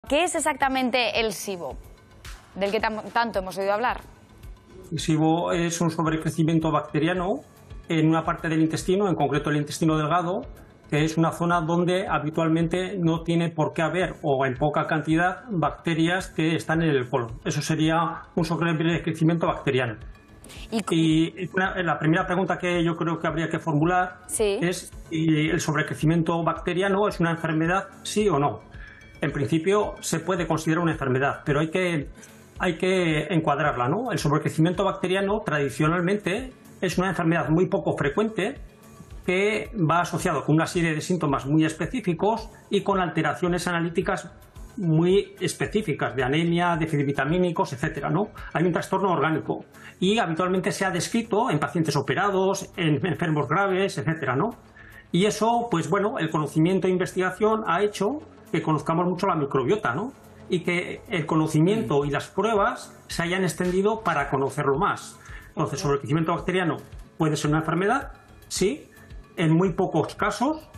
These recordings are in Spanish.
¿Qué es exactamente el SIBO, del que tanto hemos oído hablar? El SIBO es un sobrecrecimiento bacteriano en una parte del intestino, en concreto el intestino delgado, que es una zona donde habitualmente no tiene por qué haber, o en poca cantidad, bacterias que están en el colon. Eso sería un sobrecrecimiento bacteriano. Y la primera pregunta que yo creo que habría que formular es si el sobrecrecimiento bacteriano es una enfermedad, sí o no. En principio se puede considerar una enfermedad, pero hay que encuadrarla, ¿no? El sobrecrecimiento bacteriano tradicionalmente es una enfermedad muy poco frecuente que va asociado con una serie de síntomas muy específicos y con alteraciones analíticas muy específicas de anemia, déficit vitamínicos, etcétera, ¿no? Hay un trastorno orgánico y habitualmente se ha descrito en pacientes operados, en enfermos graves, etcétera, ¿no? Y eso, pues bueno, el conocimiento e investigación ha hecho que conozcamos mucho la microbiota, ¿no? Y que el conocimiento y las pruebas se hayan extendido para conocerlo más. Entonces, sobrecrecimiento bacteriano puede ser una enfermedad, sí, en muy pocos casos,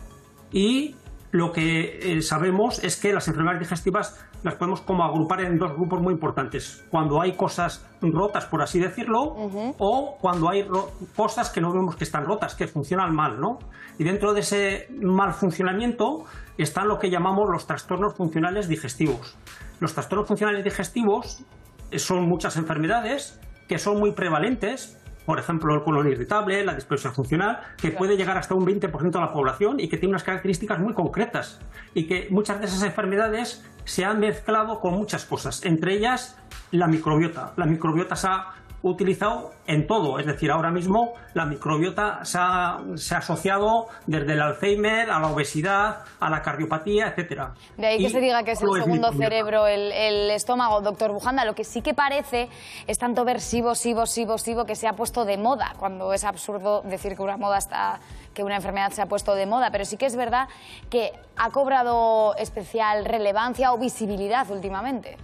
y lo que sabemos es que las enfermedades digestivas las podemos como agrupar en dos grupos muy importantes. Cuando hay cosas rotas, por así decirlo, o cuando hay cosas que no vemos que están rotas, que funcionan mal, ¿no? Y dentro de ese mal funcionamiento están lo que llamamos los trastornos funcionales digestivos. Los trastornos funcionales digestivos son muchas enfermedades que son muy prevalentes. Por ejemplo, el colon irritable, la displasia funcional, que puede llegar hasta un 20% de la población y que tiene unas características muy concretas. Y que muchas de esas enfermedades se han mezclado con muchas cosas, entre ellas la microbiota. La microbiota se ha utilizado en todo, es decir, ahora mismo la microbiota se ha asociado desde el Alzheimer a la obesidad, a la cardiopatía, etcétera. De ahí que se diga que es el segundo cerebro, el estómago, doctor Bujanda. Lo que sí que parece es tanto ver SIBO, que se ha puesto de moda, cuando es absurdo decir que una moda está, que una enfermedad se ha puesto de moda, pero sí que es verdad que ha cobrado especial relevancia o visibilidad últimamente.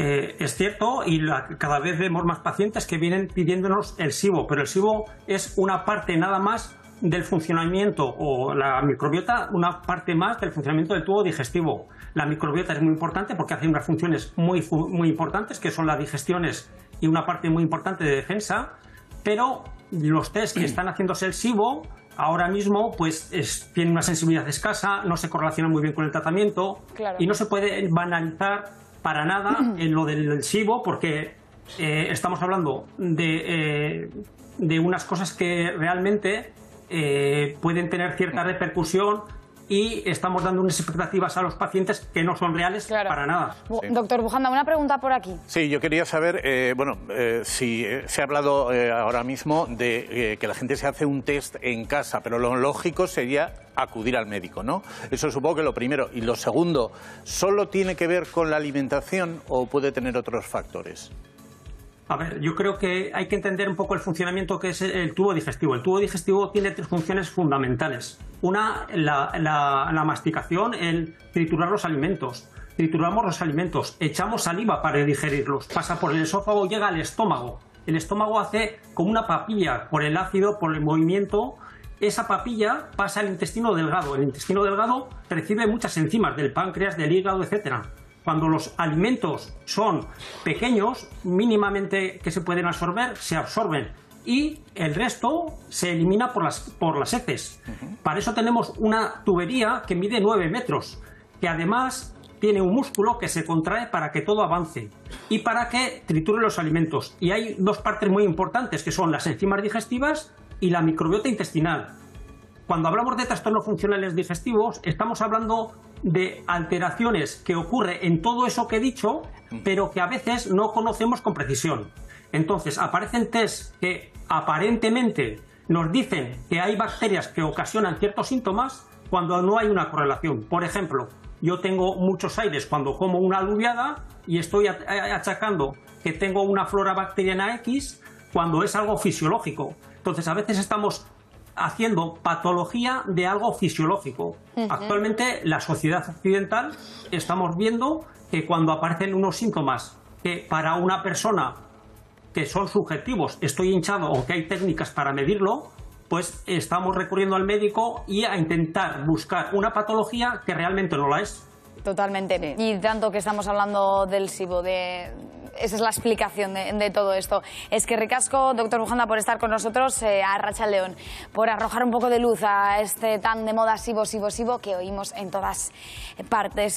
Es cierto, y cada vez vemos más pacientes que vienen pidiéndonos el SIBO, pero el SIBO es una parte nada más del funcionamiento, o la microbiota, una parte más del funcionamiento del tubo digestivo. La microbiota es muy importante porque hace unas funciones muy importantes, que son las digestiones y una parte muy importante de defensa, pero los test que están haciéndose el SIBO ahora mismo pues tienen una sensibilidad escasa, no se correlaciona muy bien con el tratamiento, y no se puede banalizar para nada en lo del SIBO, porque estamos hablando de unas cosas que realmente pueden tener cierta repercusión, y estamos dando unas expectativas a los pacientes que no son reales para nada. Doctor Bujanda, una pregunta por aquí. Sí, yo quería saber, si se ha hablado ahora mismo de que la gente se hace un test en casa, pero lo lógico sería acudir al médico, ¿no? Eso supongo que lo primero. Y lo segundo, ¿solo tiene que ver con la alimentación o puede tener otros factores? A ver, yo creo que hay que entender un poco el funcionamiento que es el tubo digestivo. El tubo digestivo tiene tres funciones fundamentales. Una, la masticación, el triturar los alimentos. Trituramos los alimentos, echamos saliva para digerirlos, pasa por el esófago y llega al estómago. El estómago hace como una papilla por el ácido, por el movimiento. Esa papilla pasa al intestino delgado. El intestino delgado recibe muchas enzimas del páncreas, del hígado, etcétera. Cuando los alimentos son pequeños, mínimamente que se pueden absorber, se absorben, y el resto se elimina por las heces. Para eso tenemos una tubería que mide 9 metros, que además tiene un músculo que se contrae para que todo avance y para que triture los alimentos. Y hay dos partes muy importantes, que son las enzimas digestivas y la microbiota intestinal. Cuando hablamos de trastornos funcionales digestivos, estamos hablando de alteraciones que ocurren en todo eso que he dicho, pero que a veces no conocemos con precisión. Entonces, aparecen tests que aparentemente nos dicen que hay bacterias que ocasionan ciertos síntomas cuando no hay una correlación. Por ejemplo, yo tengo muchos aires cuando como una alubiada y estoy achacando que tengo una flora bacteriana X cuando es algo fisiológico. Entonces, a veces estamos haciendo patología de algo fisiológico. Actualmente, la sociedad occidental estamos viendo que cuando aparecen unos síntomas que para una persona que son subjetivos, estoy hinchado o que hay técnicas para medirlo, pues estamos recurriendo al médico y a intentar buscar una patología que realmente no la es. Totalmente. Y tanto que estamos hablando del SIBO, esa es la explicación de todo esto. Es que ricasco, doctor Bujanda, por estar con nosotros, a Arratsaldeon, por arrojar un poco de luz a este tan de moda SIBO que oímos en todas partes.